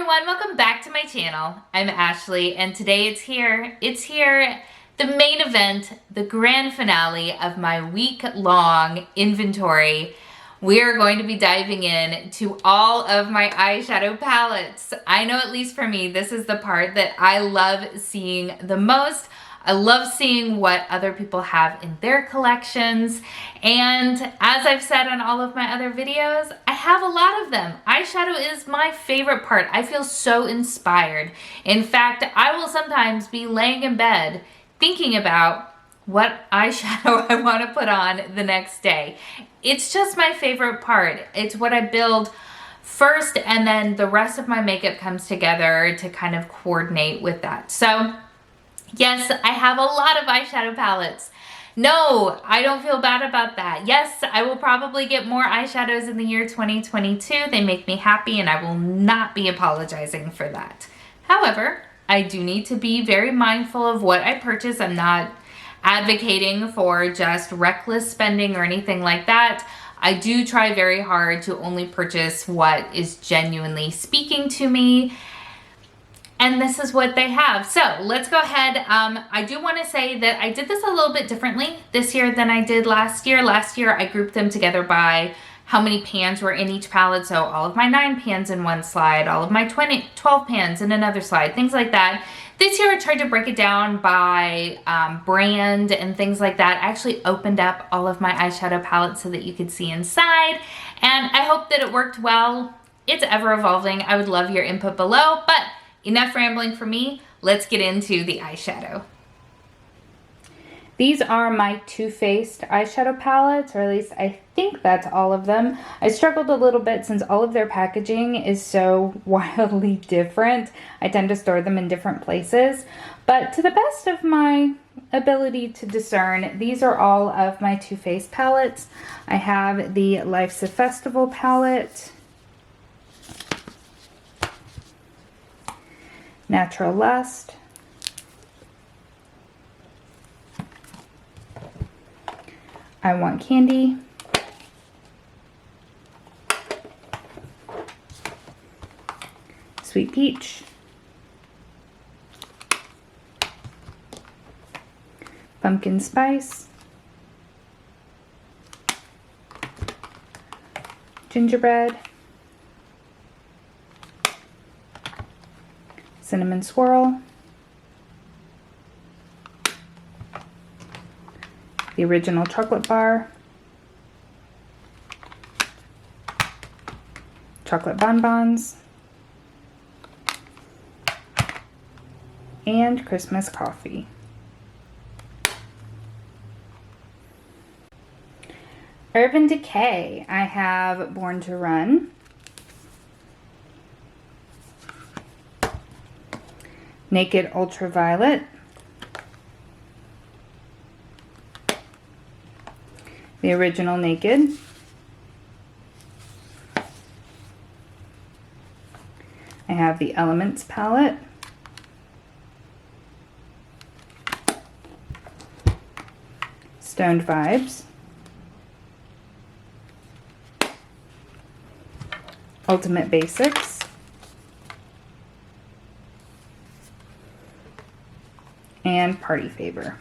everyone, welcome back to my channel. I'm Ashley and today it's here, the main event, the grand finale of my week-long inventory. We are going to be diving in to all of my eyeshadow palettes. I know, at least for me, this is the part that I love seeing the most. I love seeing what other people have in their collections. And as I've said on all of my other videos, I have a lot of them. Eyeshadow is my favorite part. I feel so inspired. In fact, I will sometimes be laying in bed thinking about what eyeshadow I want to put on the next day. It's just my favorite part. It's what I build first, and then the rest of my makeup comes together to kind of coordinate with that. So yes, I have a lot of eyeshadow palettes. No, I don't feel bad about that. Yes, I will probably get more eyeshadows in the year 2022. They make me happy and I will not be apologizing for that. However, I do need to be very mindful of what I purchase. I'm not advocating for just reckless spending or anything like that. I do try very hard to only purchase what is genuinely speaking to me. And this is what they have. So let's go ahead. I do want to say that I did this a little bit differently this year than I did last year. Last year I grouped them together by how many pans were in each palette. So all of my 9 pans in one slide, all of my 12 pans in another slide, things like that. This year I tried to break it down by brand and things like that. I actually opened up all of my eyeshadow palettes so that you could see inside. And I hope that it worked well. It's ever evolving. I would love your input below, but enough rambling for me. Let's get into the eyeshadow. These are my Too Faced eyeshadow palettes, or at least I think that's all of them. I struggled a little bit since all of their packaging is so wildly different. I tend to store them in different places, but to the best of my ability to discern, these are all of my Too Faced palettes. I have the Life's a Festival palette, Natural Lust, I Want Candy, Sweet Peach, Pumpkin Spice, Gingerbread, Cinnamon Swirl, the Original Chocolate Bar, Chocolate Bonbons, and Christmas Coffee. Urban Decay, I have Born to Run, Naked Ultraviolet, the Original Naked, I have the Elements palette, Stoned Vibes, Ultimate Basics, and Party Favor.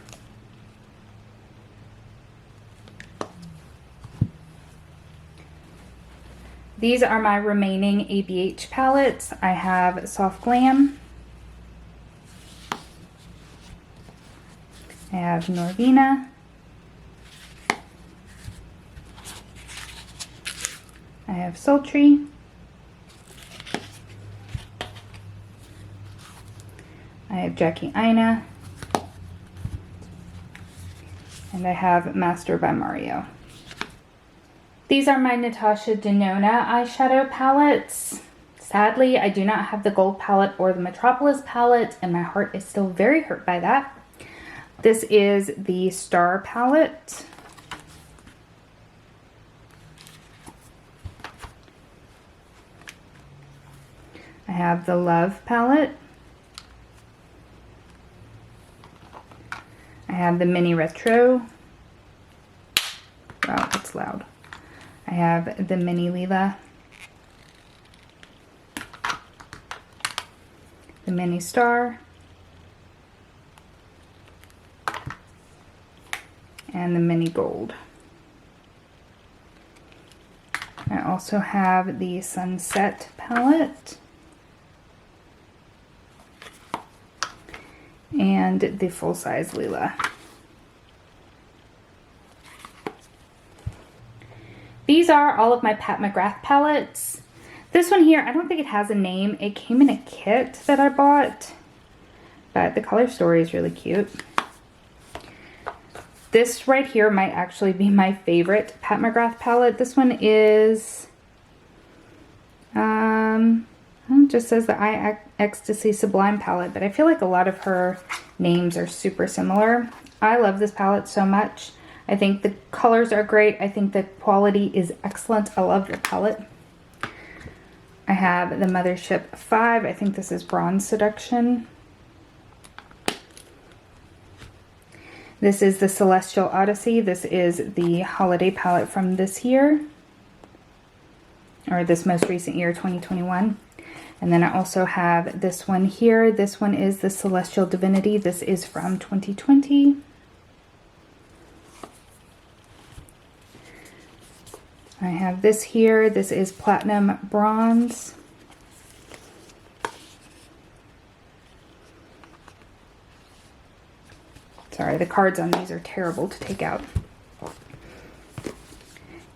These are my remaining ABH palettes. I have Soft Glam, I have Norvina, I have Sultry, I have Jackie Aina, and I have Master by Mario. These are my Natasha Denona eyeshadow palettes. Sadly, I do not have the Gold palette or the Metropolis palette, and my heart is still very hurt by that. This is the Star palette. I have the Love palette. I have the Mini Retro. Wow, it's loud. I have the Mini Lila. the mini star, and the mini gold. I also have the Sunset palette and the full-size Lila. These are all of my Pat McGrath palettes. This one here, I don't think it has a name. It came in a kit that I bought, but the color story is really cute. This right here might actually be my favorite Pat McGrath palette. This one is, it just says the Eye Ecstasy Sublime palette, but I feel like a lot of her names are super similar. I love this palette so much. I think the colors are great. I think the quality is excellent. I love the palette. I have the Mothership 5. I think this is Bronze Seduction. This is the Celestial Odyssey. This is the holiday palette from this year, or this most recent year, 2021. And then I also have this one here. This one is the Celestial Divinity. This is from 2020. I have this here. This is Platinum Bronze. Sorry, the cards on these are terrible to take out.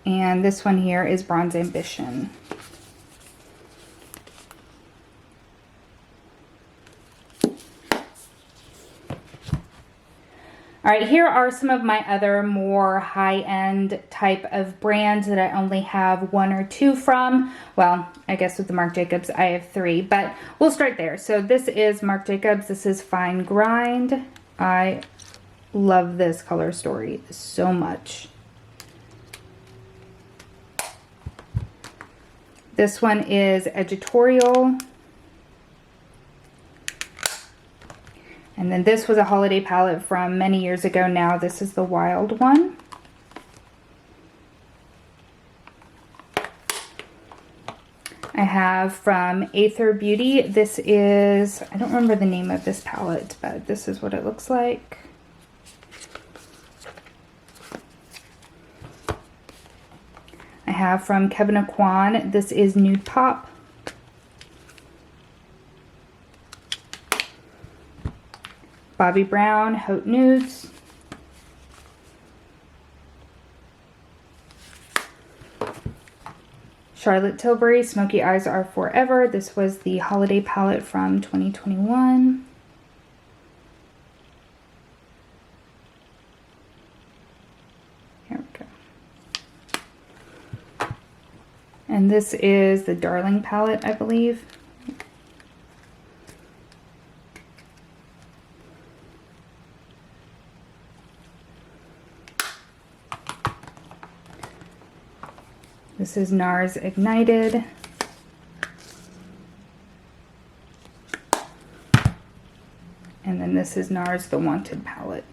And this one here is Bronze Ambition. All right, here are some of my other more high-end type of brands that I only have one or two from. Well, I guess with the Marc Jacobs, I have three, but we'll start there. So this is Marc Jacobs. This is Fine Grind. I love this color story so much. This one is Editorial. And then this was a holiday palette from many years ago now. This is the Wild one. I have from Aether Beauty. This is, I don't remember the name of this palette, but this is what it looks like. I have from Kevin Aquan. This is Nude Pop. Bobbi Brown, Haute Nudes. Charlotte Tilbury, Smoky Eyes Are Forever. This was the holiday palette from 2021. Here we go. And this is the Darling palette, I believe. This is NARS Ignited. And then this is NARS The Wanted palette.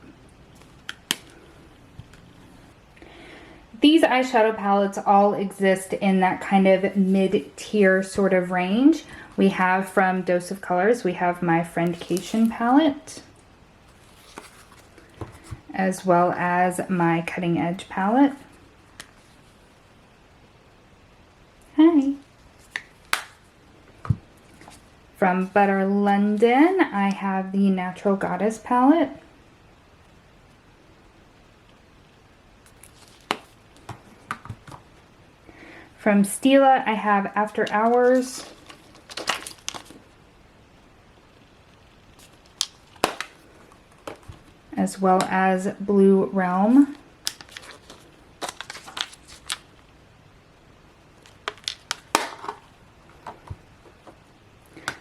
These eyeshadow palettes all exist in that kind of mid-tier sort of range. We have from Dose of Colors, we have my Friendcation palette, as well as my Cutting Edge palette. Hi. From Butter London, I have the Natural Goddess palette. From Stila, I have After Hours. As well as Blue Realm.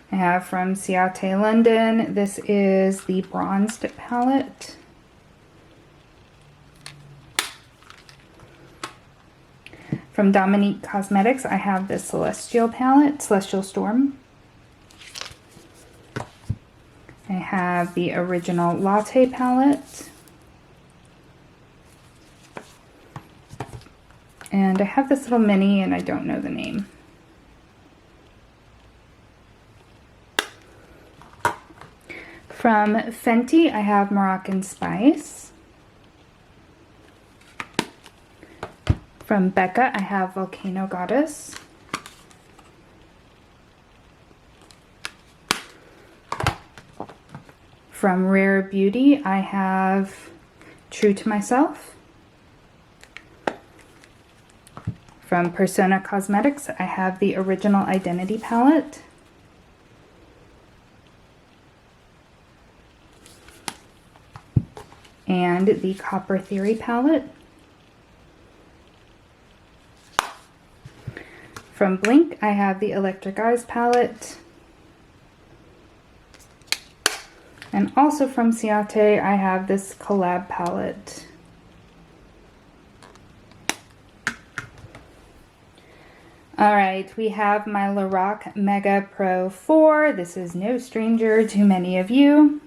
I have from Ciate London, this is the Bronzed palette. From Dominique Cosmetics, I have the Celestial palette, Celestial Storm. I have the original Latte palette. And I have this little mini and I don't know the name. From Fenty, I have Moroccan Spice. From Becca, I have Volcano Goddess. From Rare Beauty, I have True to Myself. From Persona Cosmetics, I have the Original Identity palette. And the Copper Theory palette. From Blink, I have the Electric Eyes palette. And also from Ciate, I have this collab palette. Alright, we have my Lorac Mega Pro 4. This is no stranger to many of you.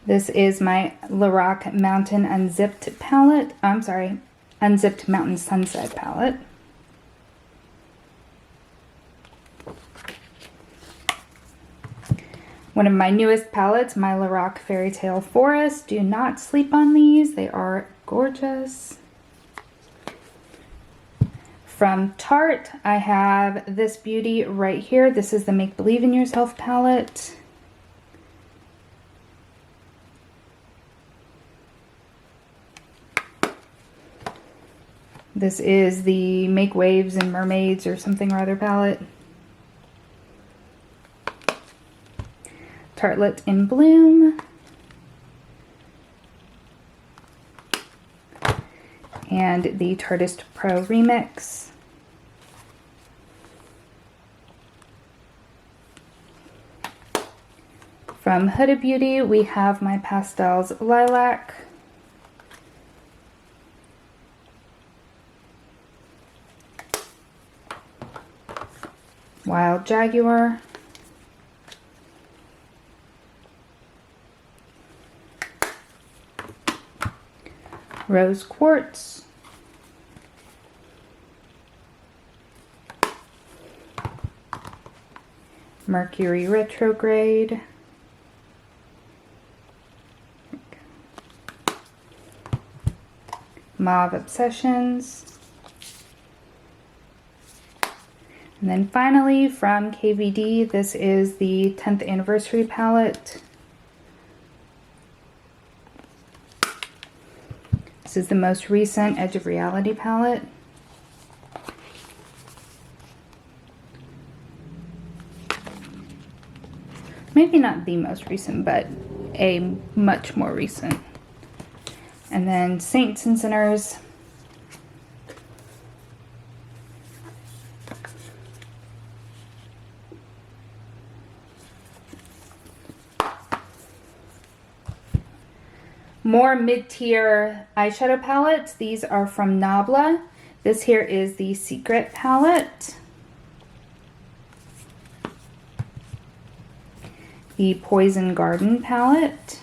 This is my Lorac Mountain Unzipped palette. I'm sorry, Unzipped Mountain Sunset palette. One of my newest palettes, my Lorac Fairy Tale Forest. Do not sleep on these. They are gorgeous. From Tarte, I have this beauty right here. This is the Make Believe in Yourself palette. This is the Make Waves and Mermaids or something or other palette. Tartlet in Bloom. And the Tartist Pro Remix. From Huda Beauty, we have my Pastels Lilac. Wild Jaguar. Rose Quartz. Mercury Retrograde. Mauve Obsessions. And then finally from KVD, this is the 10th anniversary palette. This is the most recent Edge of Reality palette. Maybe not the most recent, but a much more recent. And then Saints and Sinners. More mid-tier eyeshadow palettes. These are from Nabla. This here is the Secret palette. The Poison Garden palette.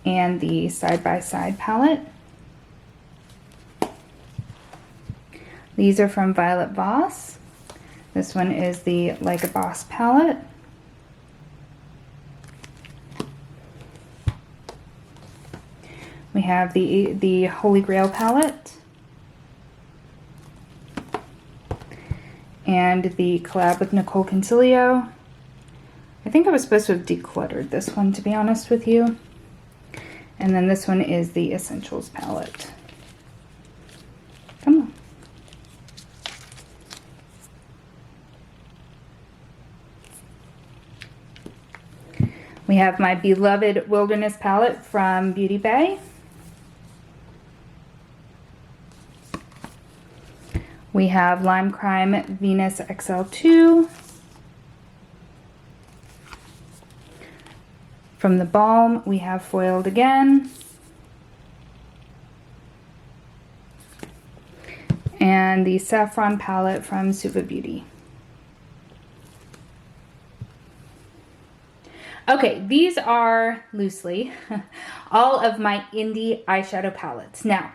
And the Side by Side palette. These are from Violet Voss. This one is the Like a Boss palette. We have the Holy Grail palette. And the collab with Nicole Concilio. I think I was supposed to have decluttered this one, to be honest with you. And then this one is the Essentials palette. Come on. We have my beloved Wilderness palette from Beauty Bay. We have Lime Crime Venus XL2. From the Balm, we have Foiled Again. And the Saffron palette from Suva Beauty. Okay, these are loosely all of my indie eyeshadow palettes. Now,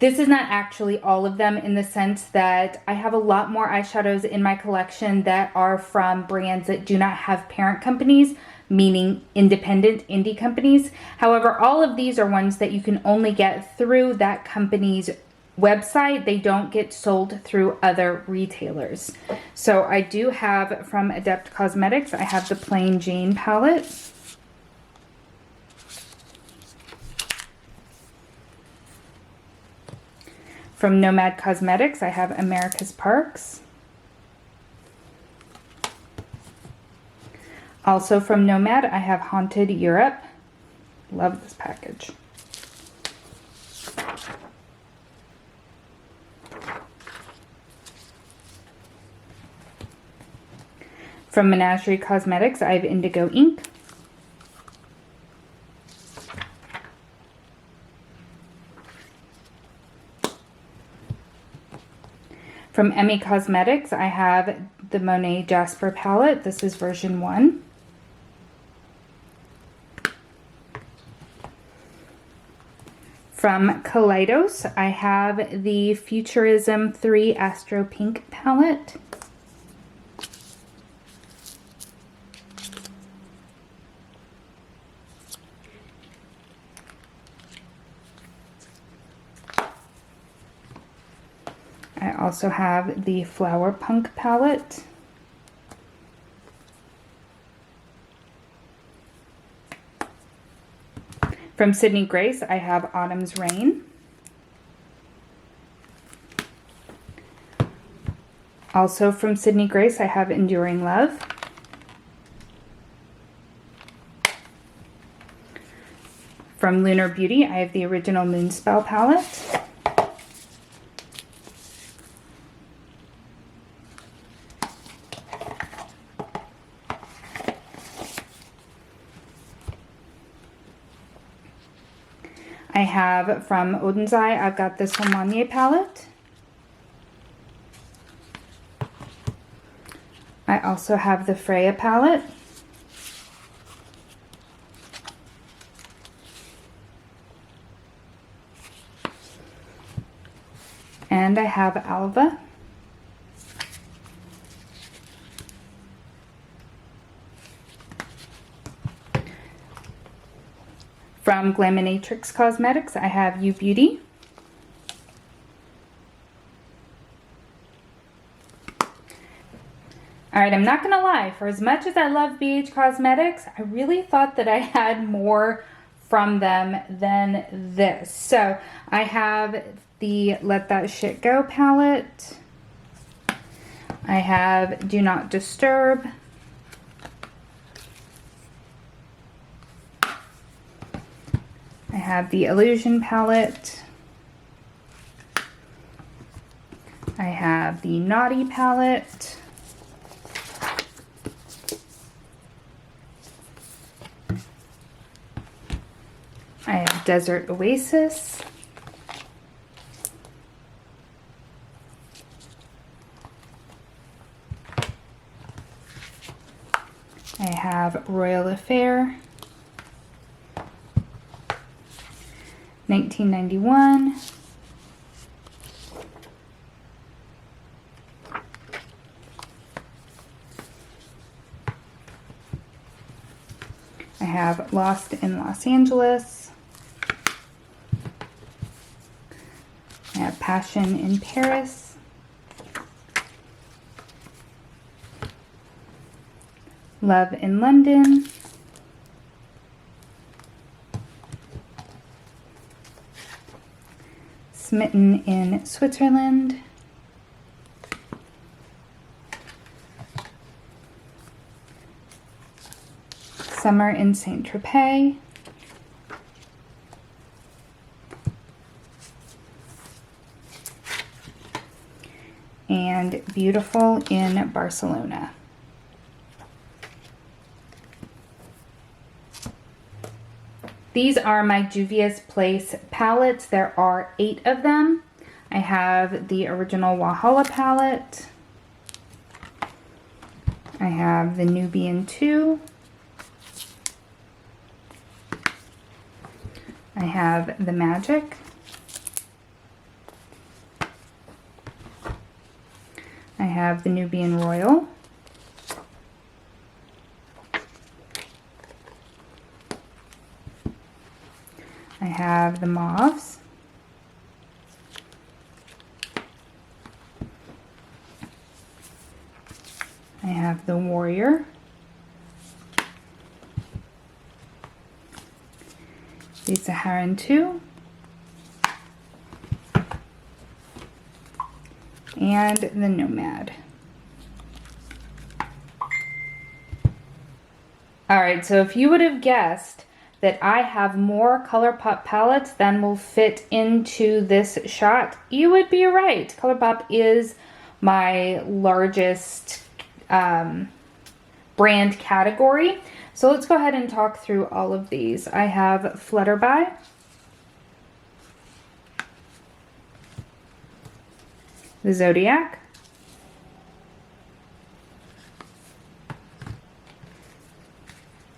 This is not actually all of them, in the sense that I have a lot more eyeshadows in my collection that are from brands that do not have parent companies, meaning independent indie companies. However, all of these are ones that you can only get through that company's website. They don't get sold through other retailers. So I do have from Adept Cosmetics, I have the Plain Jane palette. From Nomad Cosmetics, I have America's Parks. Also from Nomad, I have Haunted Europe. Love this package. From Menagerie Cosmetics, I have Indigo Ink. From Emmy Cosmetics, I have the Monet Jasper palette. This is version 1. From Kaleidos, I have the Futurism 3 Astro Pink palette. I also have the Flower Punk palette. From Sydney Grace, I have Autumn's Rain. Also from Sydney Grace, I have Enduring Love. From Lunar Beauty, I have the original Moonspell palette. I have from Odin's Eye, I've got this Homanye palette. I also have the Freya palette. And I have Alva. From Glaminatrix Cosmetics, I have You Beauty. Alright, I'm not going to lie. For as much as I love BH Cosmetics, I really thought that I had more from them than this. So, I have the Let That Shit Go palette. I have Do Not Disturb. I have the Illusion palette. I have the Naughty palette. I have Desert Oasis. I have Royal Affair. 1991. I have Lost in Los Angeles. I have Passion in Paris. Love in London. Smitten in Switzerland. Summer in Saint Tropez. And Beautiful in Barcelona. These are my Juvia's Place palettes. There are 8 of them. I have the original Walhalla palette. I have the Nubian 2. I have the Magic. I have the Nubian Royal. I have the Mauves. I have the Warrior. The Saharan 2. And the Nomad. Alright, so if you would have guessed that I have more Colourpop palettes than will fit into this shot, you would be right. Colourpop is my largest brand category. So let's go ahead and talk through all of these. I have Flutterby, the Zodiac,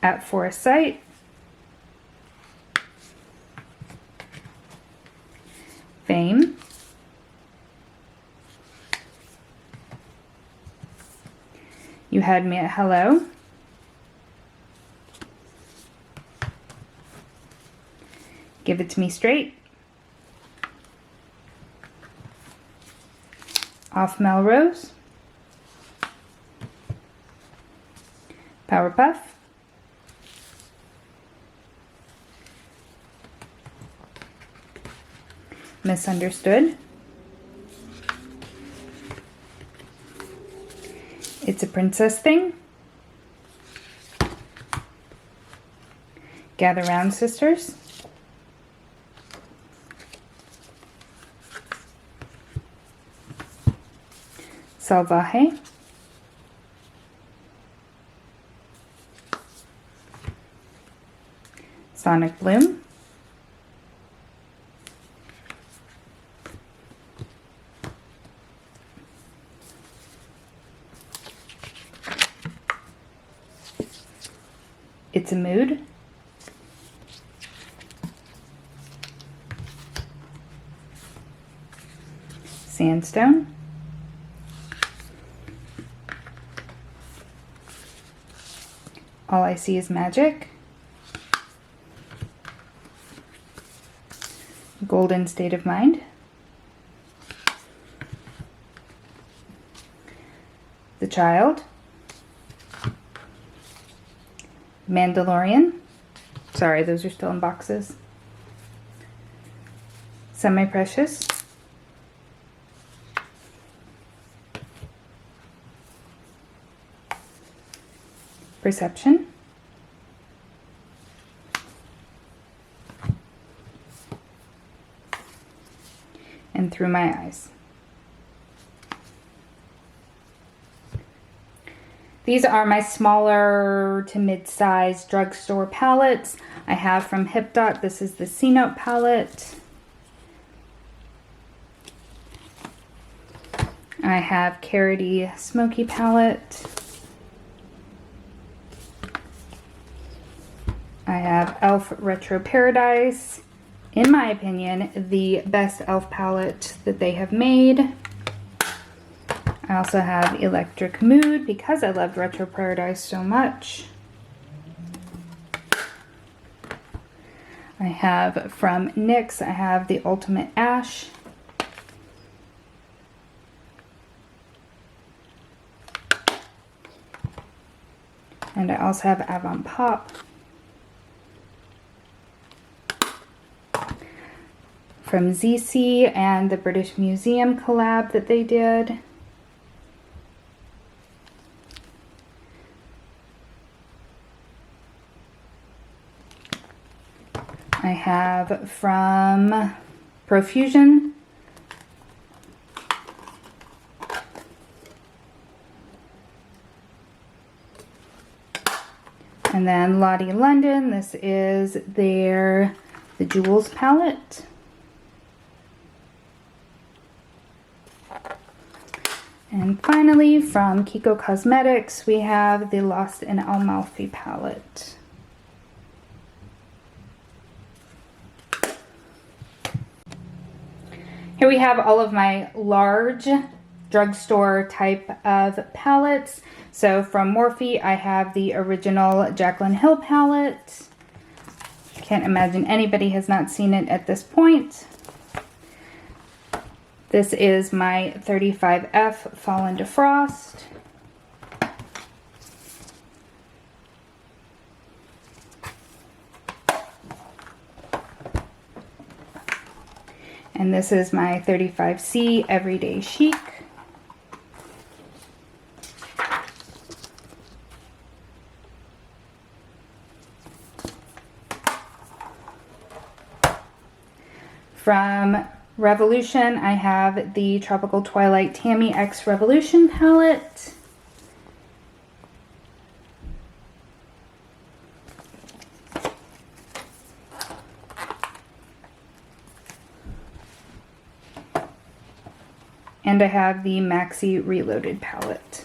at Forest Sight, Fame, You Had Me at Hello, Give It To Me Straight, Off Melrose, Powerpuff, Misunderstood, It's a Princess Thing, Gather Round Sisters, Salvaje, Sonic Bloom, It's a Mood, Sandstone, All I See Is Magic, Golden State of Mind, The Child, Mandalorian, sorry, those are still in boxes, Semi-Precious, Perception, and Through My Eyes. These are my smaller to mid-size drugstore palettes. I have from Hip Dot, this is the C-Note palette. I have Carroty Smoky palette. I have e.l.f. Retro Paradise. In my opinion, the best e.l.f. palette that they have made. I also have Electric Mood because I loved Retro Paradise so much. I have from NYX, I have the Ultimate Ash. And I also have Avant Pop. From ZC and the British Museum collab that they did. I have from Profusion, and then Lottie London, this is the Jewels palette. And finally, from Kiko Cosmetics, we have the Lost in Amalfi palette. Here we have all of my large drugstore type of palettes. So from Morphe, I have the original Jaclyn Hill palette. Can't imagine anybody has not seen it at this point. This is my 35F Fall into Frost. And this is my 35C Everyday Chic. From Revolution, I have the Tropical Twilight Tammy X Revolution palette. And I have the Maxi Reloaded palette.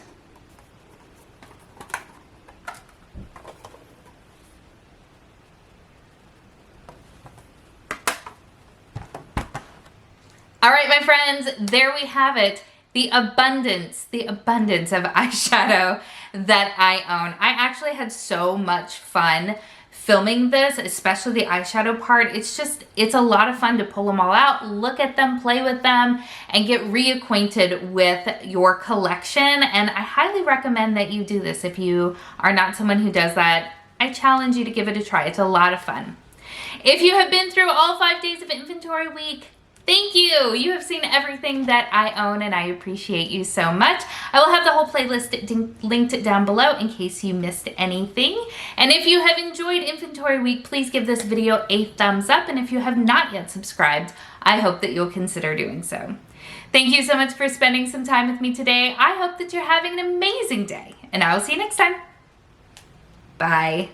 All right, my friends, there we have it. The abundance of eyeshadow that I own. I actually had so much fun filming this, especially the eyeshadow part. It's a lot of fun to pull them all out, look at them, play with them, and get reacquainted with your collection. And I highly recommend that you do this. If you are not someone who does that, I challenge you to give it a try. It's a lot of fun. If you have been through all 5 days of inventory week, thank you. You have seen everything that I own, and I appreciate you so much. I will have the whole playlist linked down below in case you missed anything. And if you have enjoyed Inventory Week, please give this video a thumbs up. And if you have not yet subscribed, I hope that you'll consider doing so. Thank you so much for spending some time with me today. I hope that you're having an amazing day, and I will see you next time. Bye.